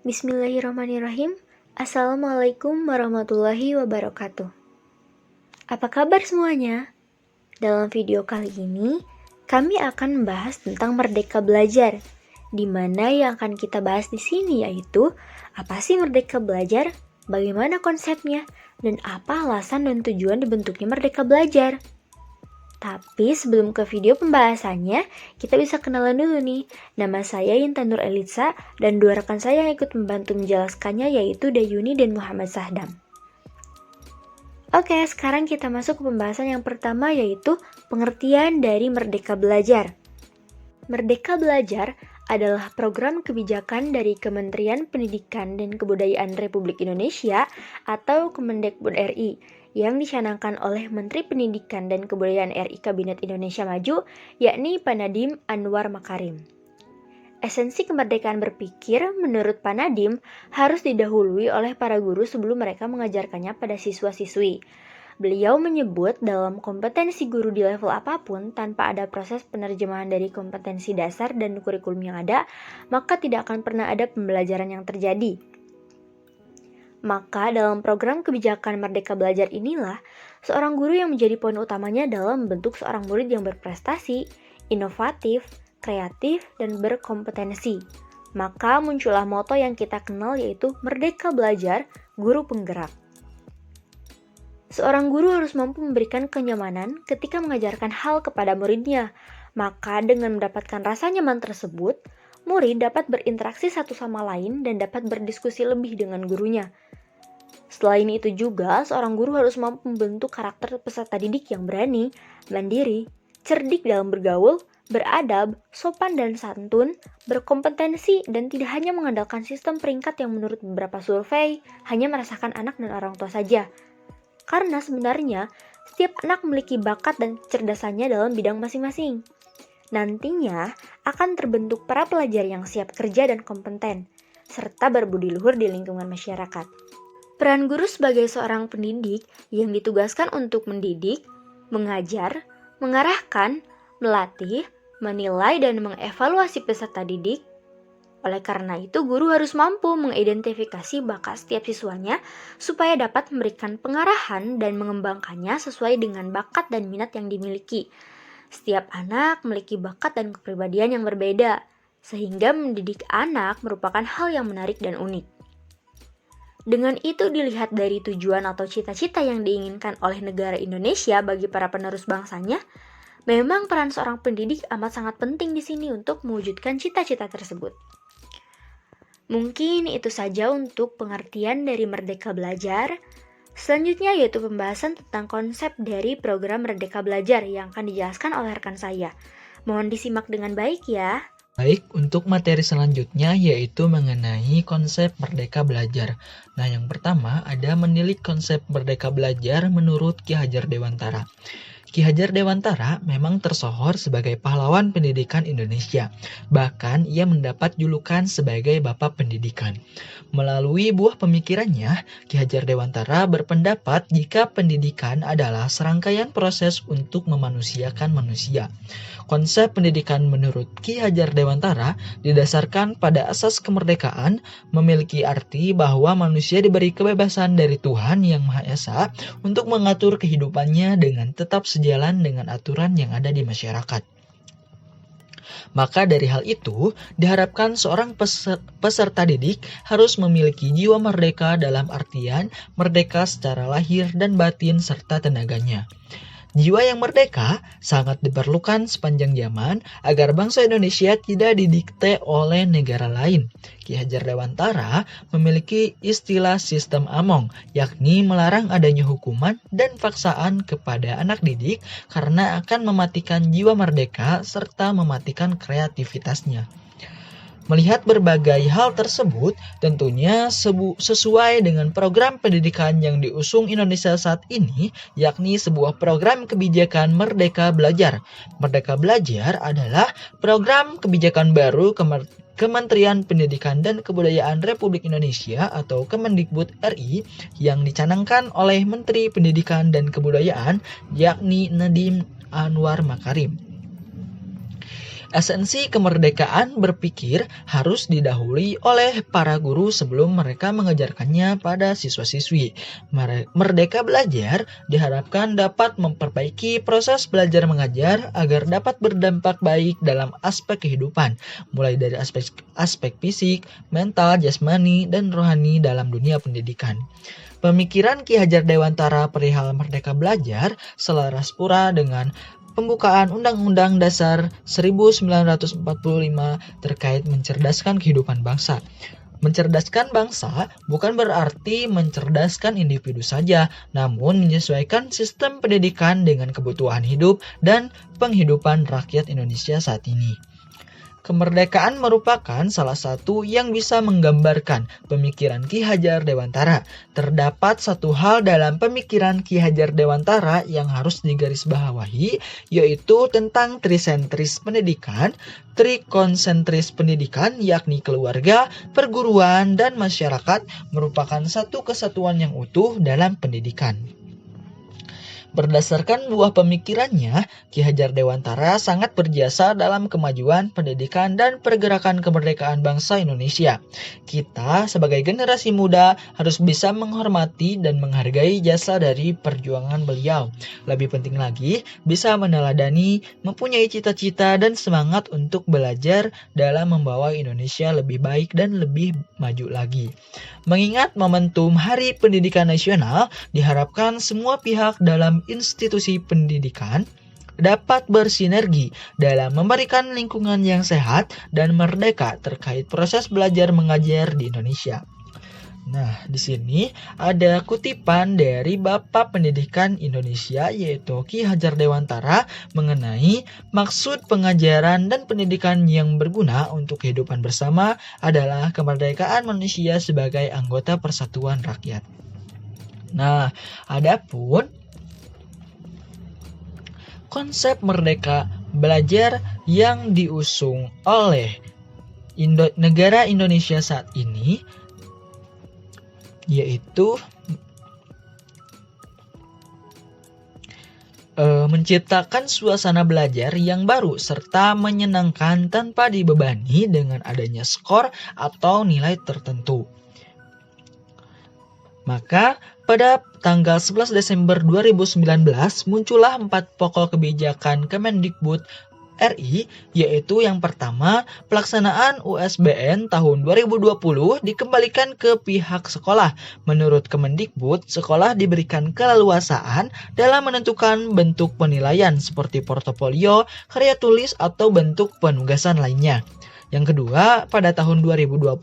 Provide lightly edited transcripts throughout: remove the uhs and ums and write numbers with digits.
Bismillahirrahmanirrahim. Assalamualaikum warahmatullahi wabarakatuh. Apa kabar semuanya? Dalam video kali ini, kami akan membahas tentang Merdeka Belajar, di mana yang akan kita bahas di sini yaitu apa sih Merdeka Belajar, bagaimana konsepnya, dan apa alasan dan tujuan dibentuknya Merdeka Belajar. Tapi sebelum ke video pembahasannya, kita bisa kenalan dulu nih. Nama saya Intan Nur Elitsa dan dua rekan saya yang ikut membantu menjelaskannya yaitu Dayuni dan Muhammad Sahdam. Oke, sekarang kita masuk ke pembahasan yang pertama yaitu pengertian dari Merdeka Belajar. Merdeka Belajar adalah program kebijakan dari Kementerian Pendidikan dan Kebudayaan Republik Indonesia atau Kemendikbud RI yang dicanangkan oleh Menteri Pendidikan dan Kebudayaan RI Kabinet Indonesia Maju, yakni Pak Nadiem Anwar Makarim. Esensi kemerdekaan berpikir menurut Pak Nadiem harus didahului oleh para guru sebelum mereka mengajarkannya pada siswa-siswi. Beliau menyebut dalam kompetensi guru di level apapun tanpa ada proses penerjemahan dari kompetensi dasar dan kurikulum yang ada, maka tidak akan pernah ada pembelajaran yang terjadi. Maka dalam program kebijakan Merdeka Belajar inilah, seorang guru yang menjadi poin utamanya dalam membentuk seorang murid yang berprestasi, inovatif, kreatif, dan berkompetensi. Maka muncullah moto yang kita kenal yaitu Merdeka Belajar, Guru Penggerak. Seorang guru harus mampu memberikan kenyamanan ketika mengajarkan hal kepada muridnya. Maka dengan mendapatkan rasa nyaman tersebut, murid dapat berinteraksi satu sama lain dan dapat berdiskusi lebih dengan gurunya. Selain itu juga, seorang guru harus mampu membentuk karakter peserta didik yang berani, mandiri, cerdik dalam bergaul, beradab, sopan dan santun, berkompetensi, dan tidak hanya mengandalkan sistem peringkat yang menurut beberapa survei hanya merasakan anak dan orang tua saja. Karena sebenarnya, setiap anak memiliki bakat dan kecerdasannya dalam bidang masing-masing. Nantinya akan terbentuk para pelajar yang siap kerja dan kompeten, serta berbudi luhur di lingkungan masyarakat. Peran guru sebagai seorang pendidik yang ditugaskan untuk mendidik, mengajar, mengarahkan, melatih, menilai, dan mengevaluasi peserta didik. Oleh karena itu, guru harus mampu mengidentifikasi bakat setiap siswanya supaya dapat memberikan pengarahan dan mengembangkannya sesuai dengan bakat dan minat yang dimiliki. Setiap anak memiliki bakat dan kepribadian yang berbeda, sehingga mendidik anak merupakan hal yang menarik dan unik. Dengan itu dilihat dari tujuan atau cita-cita yang diinginkan oleh negara Indonesia bagi para penerus bangsanya, memang peran seorang pendidik amat sangat penting di sini untuk mewujudkan cita-cita tersebut. Mungkin itu saja untuk pengertian dari Merdeka Belajar. Selanjutnya yaitu pembahasan tentang konsep dari program Merdeka Belajar yang akan dijelaskan oleh rekan saya. Mohon disimak dengan baik ya. Baik, untuk materi selanjutnya yaitu mengenai konsep Merdeka Belajar. Nah, yang pertama ada menilik konsep Merdeka Belajar menurut Ki Hajar Dewantara. Ki Hajar Dewantara memang tersohor sebagai pahlawan pendidikan Indonesia. Bahkan ia mendapat julukan sebagai Bapak Pendidikan. Melalui buah pemikirannya, Ki Hajar Dewantara berpendapat jika pendidikan adalah serangkaian proses untuk memanusiakan manusia. Konsep pendidikan menurut Ki Hajar Dewantara didasarkan pada asas kemerdekaan, memiliki arti bahwa manusia diberi kebebasan dari Tuhan Yang Maha Esa untuk mengatur kehidupannya dengan tetap sejalan dengan aturan yang ada di masyarakat. Maka dari hal itu, diharapkan seorang peserta didik harus memiliki jiwa merdeka dalam artian merdeka secara lahir dan batin serta tenaganya. Jiwa yang merdeka sangat diperlukan sepanjang zaman agar bangsa Indonesia tidak didikte oleh negara lain. Ki Hajar Dewantara memiliki istilah sistem among, yakni melarang adanya hukuman dan paksaan kepada anak didik karena akan mematikan jiwa merdeka serta mematikan kreativitasnya. Melihat berbagai hal tersebut, tentunya sesuai dengan program pendidikan yang diusung Indonesia saat ini, yakni sebuah program kebijakan Merdeka Belajar. Merdeka Belajar adalah program kebijakan baru Kementerian Pendidikan dan Kebudayaan Republik Indonesia atau Kemendikbud RI yang dicanangkan oleh Menteri Pendidikan dan Kebudayaan, yakni Nadiem Anwar Makarim. Esensi kemerdekaan berpikir harus didahului oleh para guru sebelum mereka mengajarkannya pada siswa-siswi. Merdeka belajar diharapkan dapat memperbaiki proses belajar mengajar agar dapat berdampak baik dalam aspek kehidupan, mulai dari aspek fisik, mental, jasmani, dan rohani dalam dunia pendidikan. Pemikiran Ki Hajar Dewantara perihal Merdeka Belajar selaras pula dengan pembukaan Undang-Undang Dasar 1945 terkait mencerdaskan kehidupan bangsa. Mencerdaskan bangsa bukan berarti mencerdaskan individu saja, namun menyesuaikan sistem pendidikan dengan kebutuhan hidup dan penghidupan rakyat Indonesia saat ini. Kemerdekaan merupakan salah satu yang bisa menggambarkan pemikiran Ki Hajar Dewantara. Terdapat satu hal dalam pemikiran Ki Hajar Dewantara yang harus digarisbawahi, yaitu tentang trisentris pendidikan, trikonsentris pendidikan, yakni keluarga, perguruan, dan masyarakat merupakan satu kesatuan yang utuh dalam pendidikan. Berdasarkan buah pemikirannya, Ki Hajar Dewantara sangat berjasa dalam kemajuan pendidikan dan pergerakan kemerdekaan bangsa Indonesia. Kita sebagai generasi muda harus bisa menghormati dan menghargai jasa dari perjuangan beliau. Lebih penting lagi, bisa meneladani, mempunyai cita-cita dan semangat untuk belajar dalam membawa Indonesia lebih baik dan lebih maju lagi. Mengingat momentum Hari Pendidikan Nasional, diharapkan semua pihak dalam institusi pendidikan dapat bersinergi dalam memberikan lingkungan yang sehat dan merdeka terkait proses belajar mengajar di Indonesia. Nah, di sini ada kutipan dari Bapak Pendidikan Indonesia yaitu Ki Hajar Dewantara mengenai maksud pengajaran dan pendidikan yang berguna untuk kehidupan bersama adalah kemerdekaan manusia sebagai anggota persatuan rakyat. Nah, adapun konsep merdeka belajar yang diusung oleh negara Indonesia saat ini yaitu menciptakan suasana belajar yang baru serta menyenangkan tanpa dibebani dengan adanya skor atau nilai tertentu. Maka pada tanggal 11 Desember 2019 muncullah 4 pokok kebijakan Kemendikbud RI, yaitu yang pertama, pelaksanaan USBN tahun 2020 dikembalikan ke pihak sekolah. Menurut Kemendikbud, sekolah diberikan keleluasaan dalam menentukan bentuk penilaian seperti portofolio, karya tulis, atau bentuk penugasan lainnya. Yang kedua, pada tahun 2021,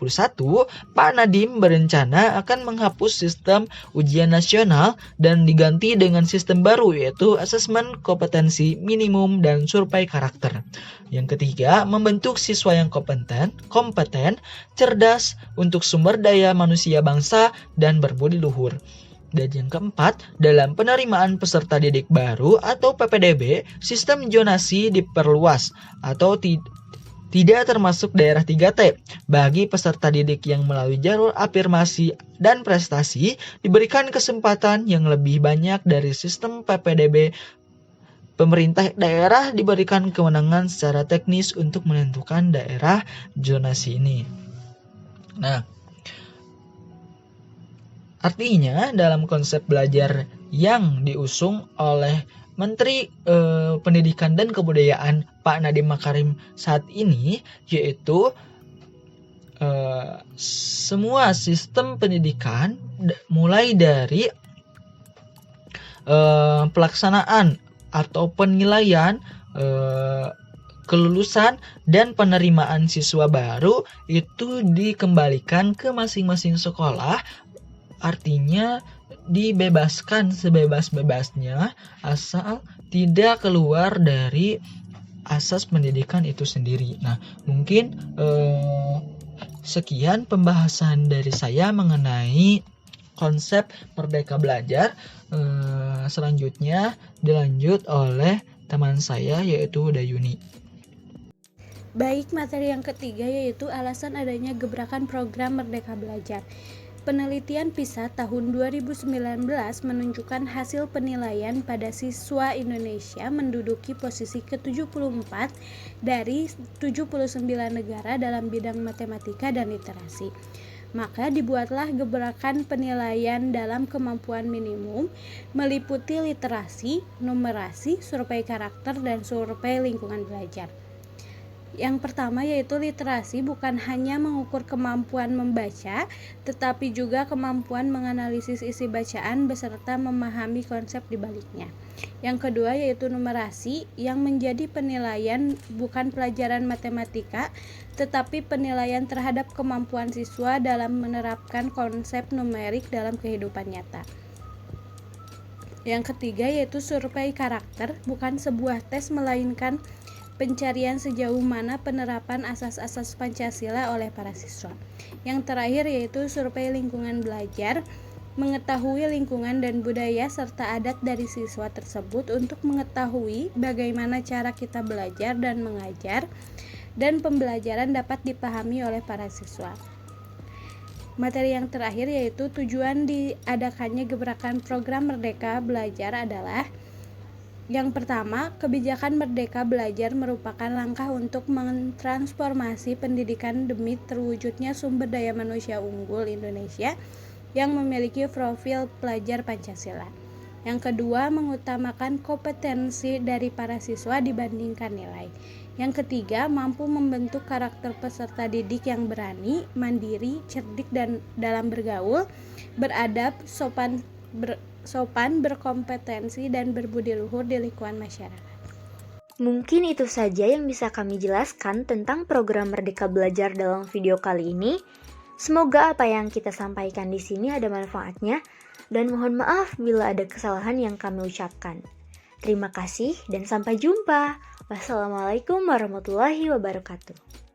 Pak Nadiem berencana akan menghapus sistem ujian nasional dan diganti dengan sistem baru yaitu asesmen kompetensi minimum dan survei karakter. Yang ketiga, membentuk siswa yang kompeten, cerdas untuk sumber daya manusia bangsa dan berbudi luhur. Dan yang keempat, dalam penerimaan peserta didik baru atau PPDB, sistem zonasi diperluas atau tidak termasuk daerah 3T. Bagi peserta didik yang melalui jalur afirmasi dan prestasi, diberikan kesempatan yang lebih banyak dari sistem PPDB. Pemerintah daerah diberikan kewenangan secara teknis untuk menentukan daerah zonasi ini. Nah, artinya dalam konsep belajar yang diusung oleh Menteri Pendidikan dan Kebudayaan Pak Nadiem Makarim saat ini yaitu semua sistem pendidikan mulai dari pelaksanaan atau penilaian kelulusan dan penerimaan siswa baru itu dikembalikan ke masing-masing sekolah, artinya dibebaskan sebebas-bebasnya asal tidak keluar dari asas pendidikan itu sendiri. Nah, mungkin sekian pembahasan dari saya mengenai konsep Merdeka Belajar. Selanjutnya dilanjut oleh teman saya yaitu Dayuni. Baik, materi yang ketiga yaitu alasan adanya gebrakan program Merdeka Belajar. Penelitian PISA tahun 2019 menunjukkan hasil penilaian pada siswa Indonesia menduduki posisi ke-74 dari 79 negara dalam bidang matematika dan literasi. Maka dibuatlah gebrakan penilaian dalam kemampuan minimum meliputi literasi, numerasi, survei karakter, dan survei lingkungan belajar. Yang pertama yaitu literasi bukan hanya mengukur kemampuan membaca, tetapi juga kemampuan menganalisis isi bacaan beserta memahami konsep di baliknya. Yang kedua yaitu numerasi, yang menjadi penilaian bukan pelajaran matematika, tetapi penilaian terhadap kemampuan siswa dalam menerapkan konsep numerik dalam kehidupan nyata. Yang ketiga yaitu survei karakter, bukan sebuah tes melainkan pencarian sejauh mana penerapan asas-asas Pancasila oleh para siswa. Yang terakhir yaitu survei lingkungan belajar, mengetahui lingkungan dan budaya serta adat dari siswa tersebut untuk mengetahui bagaimana cara kita belajar dan mengajar, dan pembelajaran dapat dipahami oleh para siswa. Materi yang terakhir yaitu tujuan diadakannya gebrakan program Merdeka Belajar adalah: yang pertama, kebijakan Merdeka Belajar merupakan langkah untuk mentransformasi pendidikan demi terwujudnya sumber daya manusia unggul Indonesia yang memiliki profil pelajar Pancasila. Yang kedua, mengutamakan kompetensi dari para siswa dibandingkan nilai. Yang ketiga, mampu membentuk karakter peserta didik yang berani, mandiri, cerdik dan dalam bergaul, beradab, sopan, berkompetensi, dan berbudi luhur di lingkungan masyarakat. Mungkin itu saja yang bisa kami jelaskan tentang program Merdeka Belajar dalam video kali ini. Semoga apa yang kita sampaikan di sini ada manfaatnya, dan mohon maaf bila ada kesalahan yang kami ucapkan. Terima kasih dan sampai jumpa. Wassalamualaikum warahmatullahi wabarakatuh.